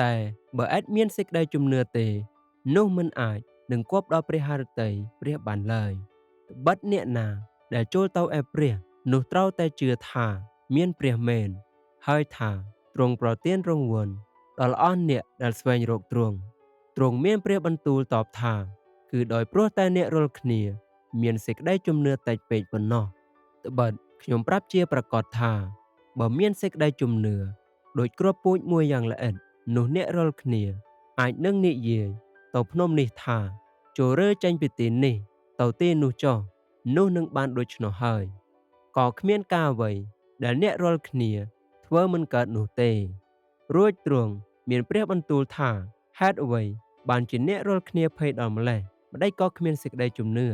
តែបើអត់មានសេចក្តីជំនឿទេនោះមិនអាចនឹងគប់ដល់ព្រះハរតីព្រះបានឡើយត្បិតអ្នកណាដែលចូលទៅឯព្រះនោះត្រូវតែជឿថាមានព្រះមែនហើយថាទ្រង់ប្រទានរង្វាន់ដល់អស់អ្នកដែលស្វែងរកទ្រង់មានព្រះបន្ទូលតបថាគឺដោយព្រោះតែអ្នករាល់គ្នាមានសេចក្តីជំនឿតិចពេកប៉ុណ្ណោះត្បិតខ្ញុំប្រាប់ជាប្រកាសថាបើមានសេចក្តីជំនឿដូចគ្រាប់ពូជមួយយ៉ាងល្អិតនោះអ្នករាល់គ្នាអាចនឹងនិយាយទៅភ្នំនេះថាចូលរើចេញពីទីនេះទៅទីនោះចុះនោះនឹងបានដូច្នោះហើយក៏គ្មានការអ្វីដែលអ្នករាល់គ្នាធ្វើមិនកើតនោះទេរួចទ្រង់មានព្រះបន្ទូលថាហេតុអ្វីបានជាអ្នករាល់គ្នាភ័យដល់ម្លេះម្ដេចក៏គ្មានសេចក្តីជំនឿ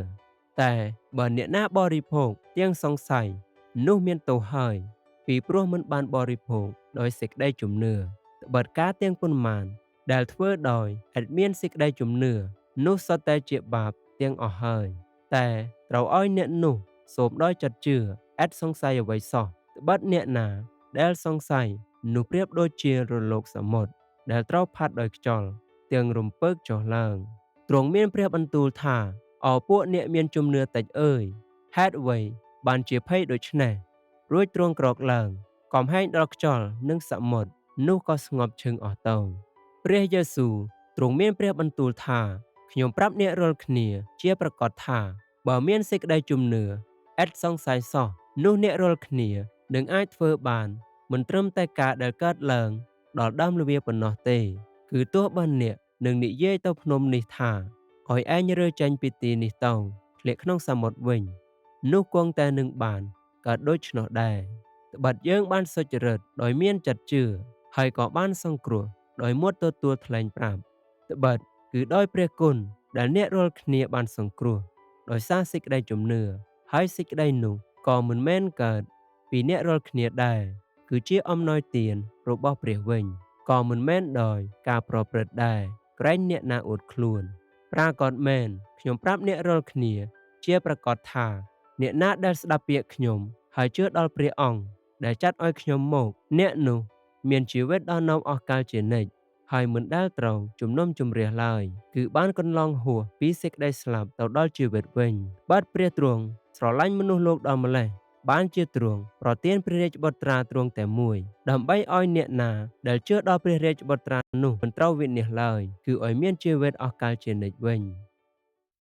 តែបើអ្នកណាបរិភោគទាំងសង្ស័យនោះមានទោសហើយពីព្រោះមិនបានបរិភោគដោយសេចក្តីជំនឿត្បិតការទាំងប៉ុន្មានដែលធ្វើដោយឥតមានសេចក្តីជំនឿនោះសុទ្ធតែជាបាបទាំងអស់ហើយតែត្រូវឲ្យអ្នកនោះសូមដោយចិត្តជឿឥតសង្ស័យអ្វីសោះត្បិតអ្នកណាដែលសង្ស័យនោះប្រៀបដូចជារលកសមុទ្រដែលត្រូវផាត់ដោយខ្យល់ទាំងរំពើកចុះឡើងទ្រង់មានព្រះបន្ទូលថាអោពួកអ្នកមានជំនឿតិចអើយហេតុអ្វីបានជាភ័យដូច្នេះរួចទ្រង់ក្រោកឡើងកំហែងដល់ខ្យល់និងសមុទ្រនោះក៏ស្ងប់ឈឹងអស់ទៅព្រះយេស៊ូវទ្រង់មានព្រះបន្ទូលថាខ្ញុំប្រាប់អ្នករាល់គ្នាជាប្រកាសថាបើមានសេចក្តីជំនឿឥតសង្ស័យសោះនោះអ្នករាល់គ្នានឹងអាចធ្វើបានមិនត្រឹមតែការដែលកើតឡើងដល់ដើមល្វាប៉ុណ្ណោះទេគឺទោះបើអ្នកនឹងនិយាយទៅភ្នំនេះថាឲ្យឯងរើចេញពីទីនេះទៅធ្លាក់ក្នុងសមុទ្រវិញនោះគង់តែនឹងបានកើតដូច្នោះដែរត្បិតយើងបានសុចរិតដោយមានចិត្តជឿហើយក៏បានសង្គ្រោះដោយមាត់ទទួលថ្លែងប្រាប់ត្បិតគឺដោយព្រះគុណដែលអ្នករាល់គ្នាបានសង្គ្រោះដោយសារសេចក្តីជំនឿហើយសេចក្តីនោះក៏មិនមែនកើតពីអ្នករាល់គ្នាដែរគឺជាអំណោយទានរបស់ព្រះវិញក៏មិនមែនដោយការប្រព្រឹត្តដែរក្រែងអ្នកណាអួតខ្លួនប្រាកដមែនខ្ញុំប្រាប់អ្នករាល់គ្នាជាប្រកាសថាអ្នកណាដែលស្ដាប់ពាក្យខ្ញុំហើយជឿដល់ព្រះអង្គដែលចាត់ឲ្យខ្ញុំមកអ្នកនោះមានជីវិតដល់នៅអស់កលជានិច្ចហើយមិនដែលត្រូវជំនុំជម្រះឡើយគឺបានកន្លងហួសពីសេចក្តីស្លាប់ទៅដល់ជីវិតវិញបាត់ព្រះទ្រង់ស្រឡាញ់មនុស្សលោកដល់ម្លេះបានជាទ្រង់ប្រទានព្រះរាជបុត្រាទ្រង់តែមួយដើម្បីឲ្យអ្នកណាដែលជឿដល់ព្រះរាជបុត្រានោះមិនត្រូវវិនាសឡើយគឺឲ្យមានជីវិតអស់កលជានិច្ចវិញ